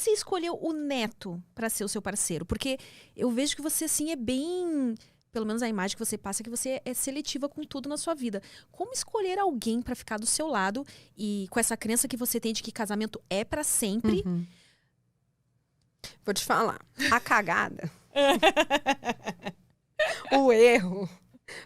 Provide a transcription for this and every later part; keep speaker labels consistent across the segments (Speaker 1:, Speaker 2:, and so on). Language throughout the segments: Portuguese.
Speaker 1: você escolheu o neto pra ser o seu parceiro? Porque eu vejo que você, assim, é bem... Pelo menos a imagem que você passa é que você é seletiva com tudo na sua vida. Como escolher alguém pra ficar do seu lado e com essa crença que você tem de que casamento é pra sempre?
Speaker 2: Vou te falar. A cagada. O erro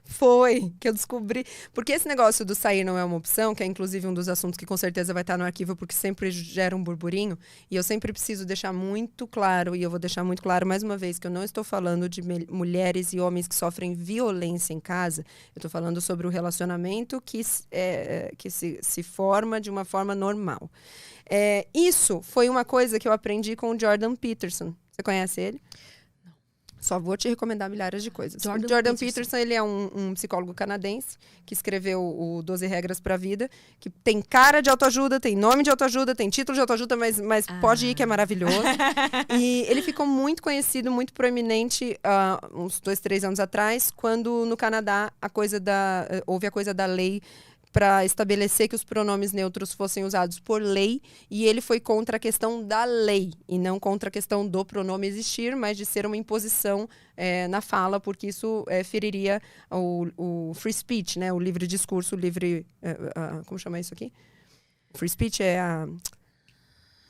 Speaker 2: foi que eu descobri... Porque esse negócio do sair não é uma opção, que é inclusive um dos assuntos que com certeza vai estar no arquivo, porque sempre gera um burburinho. E eu sempre preciso deixar muito claro, e eu vou deixar muito claro mais uma vez, que eu não estou falando de mulheres e homens que sofrem violência em casa. Eu estou falando sobre o relacionamento que se forma de uma forma normal. Isso foi uma coisa que eu aprendi com o Jordan Peterson. Você conhece ele? Só vou te recomendar milhares de coisas. Jordan Peterson, ele é um psicólogo canadense que escreveu o 12 Regras para a Vida, que tem cara de autoajuda, tem nome de autoajuda, tem título de autoajuda, mas pode ir que é maravilhoso. E ele ficou muito conhecido, muito proeminente uns 2, 3 anos atrás, quando no Canadá houve a coisa da lei para estabelecer que os pronomes neutros fossem usados por lei, e ele foi contra a questão da lei, e não contra a questão do pronome existir, mas de ser uma imposição na fala, porque isso feriria o free speech, né? O livre discurso, o livre... como chama isso aqui? Free speech é a...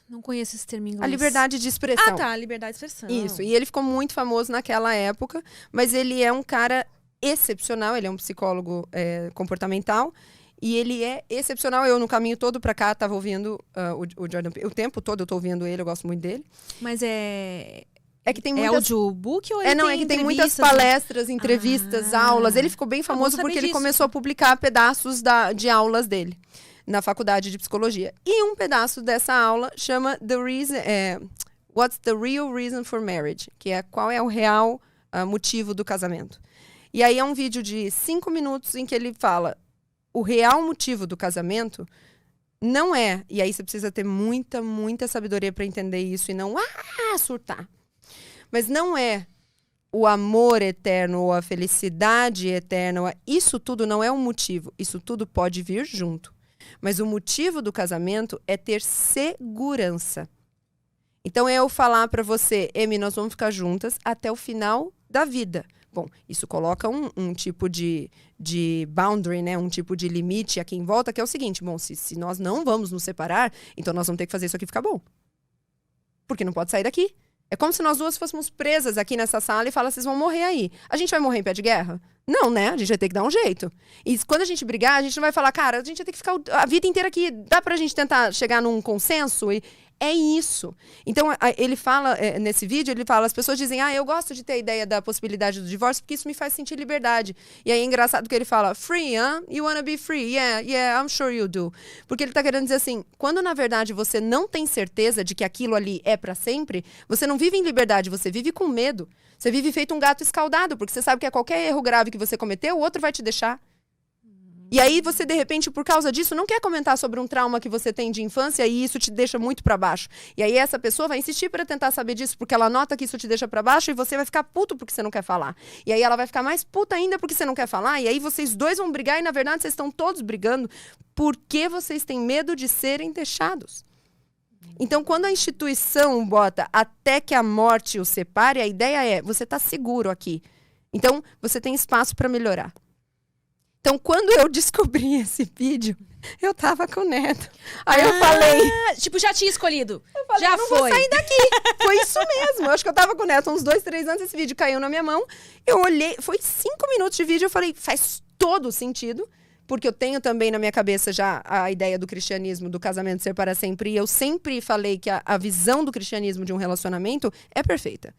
Speaker 1: Não conheço esse termo em inglês.
Speaker 2: A liberdade de expressão.
Speaker 1: Ah, tá, a liberdade de expressão.
Speaker 2: Isso, e ele ficou muito famoso naquela época, mas ele é um cara excepcional, ele é um psicólogo comportamental, e ele é excepcional. Eu, no caminho todo pra cá, tava ouvindo o Jordan... O tempo todo eu tô ouvindo ele, eu gosto muito dele.
Speaker 1: Mas
Speaker 2: É que tem muitas...
Speaker 1: audiobook ou ele
Speaker 2: é que tem muitas palestras, entrevistas, aulas. Ele ficou bem famoso porque ele começou a publicar pedaços de aulas dele na faculdade de psicologia. E um pedaço dessa aula chama What's the Real Reason for Marriage? Que é qual é o real motivo do casamento. E aí é um vídeo de 5 minutos em que ele fala... O real motivo do casamento não é... E aí você precisa ter muita, muita sabedoria para entender isso e não surtar. Mas não é o amor eterno ou a felicidade eterna. Isso tudo não é um motivo. Isso tudo pode vir junto. Mas o motivo do casamento é ter segurança. Então é eu falar para você, Emi, nós vamos ficar juntas até o final da vida. Bom, isso coloca um tipo de boundary, né? Um tipo de limite aqui em volta, que é o seguinte, bom, se nós não vamos nos separar, então nós vamos ter que fazer isso aqui ficar bom. Porque não pode sair daqui. É como se nós duas fôssemos presas aqui nessa sala e falar, vocês vão morrer aí. A gente vai morrer em pé de guerra? Não, né? A gente vai ter que dar um jeito. E quando a gente brigar, a gente não vai falar, cara, a gente vai ter que ficar a vida inteira aqui. Dá pra gente tentar chegar num consenso? É isso. Então, ele fala, nesse vídeo, ele fala, as pessoas dizem, eu gosto de ter a ideia da possibilidade do divórcio, porque isso me faz sentir liberdade. E aí é engraçado que ele fala, free, huh? You wanna be free? Yeah, I'm sure you do. Porque ele tá querendo dizer assim, quando na verdade você não tem certeza de que aquilo ali é pra sempre, você não vive em liberdade, você vive com medo. Você vive feito um gato escaldado, porque você sabe que qualquer erro grave que você cometeu, o outro vai te deixar. E aí você, de repente, por causa disso, não quer comentar sobre um trauma que você tem de infância e isso te deixa muito pra baixo. E aí essa pessoa vai insistir pra tentar saber disso, porque ela nota que isso te deixa pra baixo e você vai ficar puto porque você não quer falar. E aí ela vai ficar mais puta ainda porque você não quer falar. E aí vocês dois vão brigar e, na verdade, vocês estão todos brigando porque vocês têm medo de serem deixados. Então, quando a instituição bota até que a morte o separe, a ideia é, você tá seguro aqui. Então, você tem espaço pra melhorar. Então, quando eu descobri esse vídeo, eu tava com o neto. Aí eu falei...
Speaker 1: Tipo, já tinha escolhido.
Speaker 2: Eu falei,
Speaker 1: já
Speaker 2: não
Speaker 1: foi.
Speaker 2: vou sair daqui. Foi isso mesmo. Eu acho que eu tava com o neto uns 2, 3 anos, esse vídeo caiu na minha mão. Eu olhei, foi 5 minutos de vídeo, eu falei, faz todo sentido. Porque eu tenho também na minha cabeça já a ideia do cristianismo, do casamento ser para sempre. E eu sempre falei que a visão do cristianismo de um relacionamento é perfeita.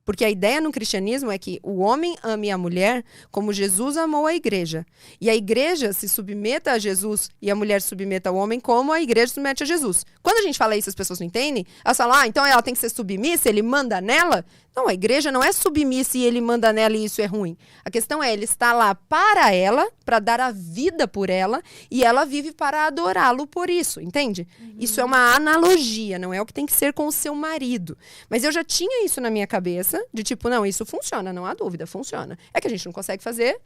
Speaker 2: Porque a ideia no cristianismo é que o homem ame a mulher como Jesus amou a igreja. E a igreja se submeta a Jesus e a mulher se submeta ao homem como a igreja se submete a Jesus. Quando a gente fala isso, as pessoas não entendem. Elas falam, então ela tem que ser submissa, ele manda nela. Não, a igreja não é submissa e ele manda nela e isso é ruim. A questão é, ele está lá para ela, para dar a vida por ela, e ela vive para adorá-lo por isso, entende? Isso é uma analogia, não é o que tem que ser com o seu marido. Mas eu já tinha isso na minha cabeça, de tipo, não, isso funciona, não há dúvida, funciona. É que a gente não consegue fazer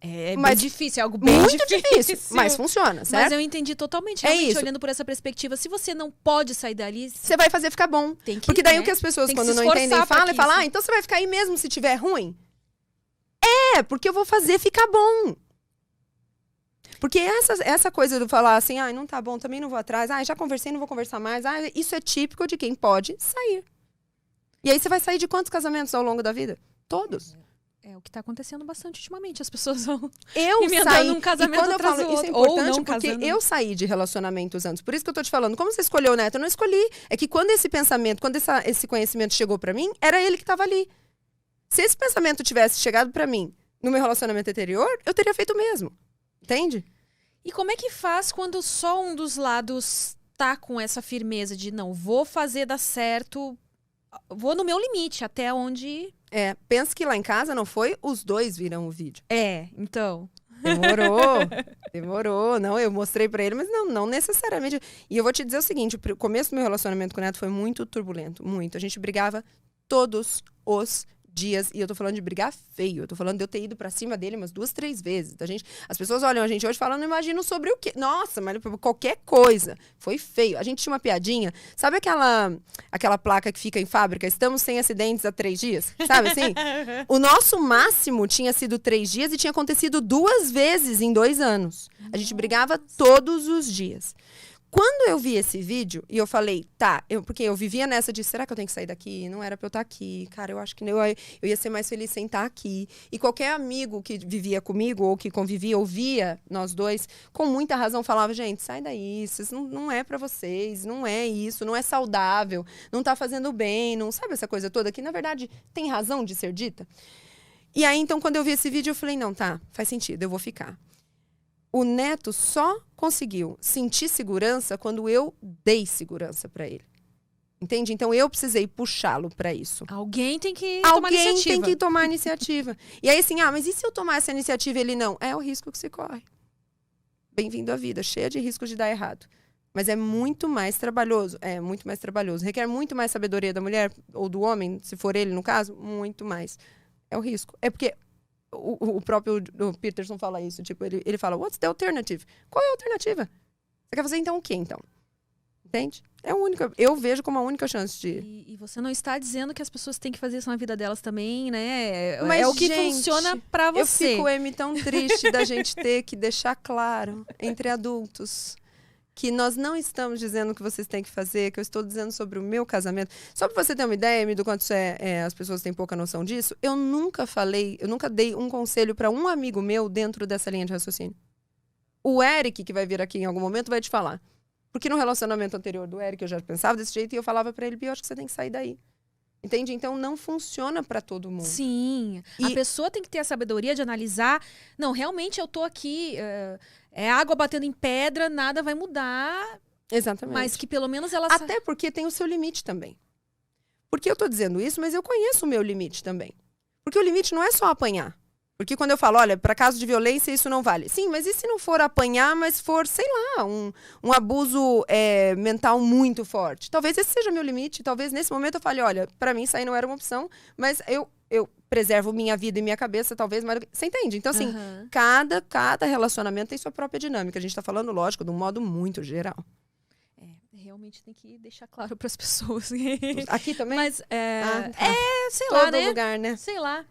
Speaker 1: É
Speaker 2: Mas
Speaker 1: bem difícil, é algo bem
Speaker 2: muito
Speaker 1: difícil.
Speaker 2: mas funciona, certo?
Speaker 1: Mas eu entendi totalmente. Realmente, olhando por essa perspectiva, se você não pode sair dali...
Speaker 2: Você vai fazer ficar bom.
Speaker 1: Tem que,
Speaker 2: porque daí
Speaker 1: né?
Speaker 2: o que as pessoas,
Speaker 1: Tem que
Speaker 2: quando
Speaker 1: se
Speaker 2: não entendem,
Speaker 1: esforçar
Speaker 2: falam, então você vai ficar aí mesmo se tiver ruim? Porque eu vou fazer ficar bom. Porque essa coisa do falar assim, não tá bom, também não vou atrás, já conversei, não vou conversar mais, isso é típico de quem pode sair. E aí você vai sair de quantos casamentos ao longo da vida? Todos.
Speaker 1: É o que tá acontecendo bastante ultimamente. As pessoas vão
Speaker 2: saí
Speaker 1: um casamento
Speaker 2: e quando eu falo
Speaker 1: outro,
Speaker 2: isso é importante
Speaker 1: ou não
Speaker 2: porque
Speaker 1: casando.
Speaker 2: eu saí de relacionamentos antes. Por isso que eu tô te falando, como você escolheu o Neto? Eu não escolhi. É que quando esse pensamento, quando esse conhecimento chegou pra mim, era ele que tava ali. Se esse pensamento tivesse chegado pra mim no meu relacionamento anterior, eu teria feito o mesmo. Entende?
Speaker 1: E como é que faz quando só um dos lados tá com essa firmeza de não, vou fazer dar certo, vou no meu limite, até onde...
Speaker 2: Pensa que lá em casa não foi, os dois viram o vídeo.
Speaker 1: Então...
Speaker 2: Demorou. Não, eu mostrei pra ele, mas não necessariamente. E eu vou te dizer o seguinte, o começo do meu relacionamento com o Neto foi muito turbulento, muito. A gente brigava todos os dias, e eu tô falando de brigar feio, eu tô falando de eu ter ido pra cima dele umas 2, 3 vezes. As pessoas olham a gente hoje falando, não imagino sobre o quê. Nossa, mas qualquer coisa. Foi feio. A gente tinha uma piadinha, sabe aquela placa que fica em fábrica, estamos sem acidentes há 3 dias? Sabe assim? O nosso máximo tinha sido 3 dias e tinha acontecido 2 vezes em 2 anos. A gente brigava todos os dias. Quando eu vi esse vídeo, e eu falei, porque eu vivia nessa de, será que eu tenho que sair daqui? Não era pra eu estar aqui. Cara, eu acho que eu ia ser mais feliz sem estar aqui. E qualquer amigo que vivia comigo, ou que convivia, ouvia nós dois, com muita razão falava, gente, sai daí, isso não é pra vocês, não é isso, não é saudável, não tá fazendo bem, não sabe essa coisa toda que, na verdade, tem razão de ser dita? E aí, então, quando eu vi esse vídeo, eu falei, não, faz sentido, eu vou ficar. O Neto só conseguiu sentir segurança quando eu dei segurança pra ele. Entende? Então eu precisei puxá-lo pra isso.
Speaker 1: Alguém tem que tomar iniciativa.
Speaker 2: Alguém tem que tomar iniciativa. E aí assim, mas e se eu tomar essa iniciativa e ele não? É o risco que se corre. Bem-vindo à vida, cheia de riscos de dar errado. Mas é muito mais trabalhoso. É muito mais trabalhoso. Requer muito mais sabedoria da mulher ou do homem, se for ele no caso, muito mais. É o risco. É porque o próprio Peterson fala isso, tipo, ele fala, what's the alternative? Qual é a alternativa? Você quer fazer então o quê, então? Entende? É a única, eu vejo como a única chance de...
Speaker 1: E você não está dizendo que as pessoas têm que fazer isso na vida delas também, né?
Speaker 2: Mas,
Speaker 1: é o que
Speaker 2: gente,
Speaker 1: funciona pra você.
Speaker 2: Eu fico, tão triste da gente ter que deixar claro, entre adultos, que nós não estamos dizendo o que vocês têm que fazer, que eu estou dizendo sobre o meu casamento. Só para você ter uma ideia, do quanto isso as pessoas têm pouca noção disso, eu nunca dei um conselho para um amigo meu dentro dessa linha de raciocínio. O Eric, que vai vir aqui em algum momento, vai te falar. Porque no relacionamento anterior do Eric, eu já pensava desse jeito e eu falava para ele, eu acho que você tem que sair daí. Entende? Então, não funciona para todo mundo.
Speaker 1: Sim. A pessoa tem que ter a sabedoria de analisar. Não, realmente eu tô aqui... É água batendo em pedra, nada vai mudar.
Speaker 2: Exatamente.
Speaker 1: Mas que pelo menos ela...
Speaker 2: Até porque tem o seu limite também. Porque eu tô dizendo isso, mas eu conheço o meu limite também. Porque o limite não é só apanhar. Porque quando eu falo, olha, para caso de violência isso não vale. Sim, mas e se não for apanhar, mas for, sei lá, um abuso mental muito forte? Talvez esse seja meu limite. Talvez nesse momento eu fale, olha, para mim isso aí não era uma opção, mas eu preservo minha vida e minha cabeça, talvez, mas... Você entende? Então, assim, cada relacionamento tem sua própria dinâmica. A gente tá falando, lógico, de um modo muito geral.
Speaker 1: Realmente tem que deixar claro para as pessoas.
Speaker 2: Aqui também?
Speaker 1: Mas, sei
Speaker 2: Todo
Speaker 1: lá, né?
Speaker 2: lugar, né?
Speaker 1: Sei lá.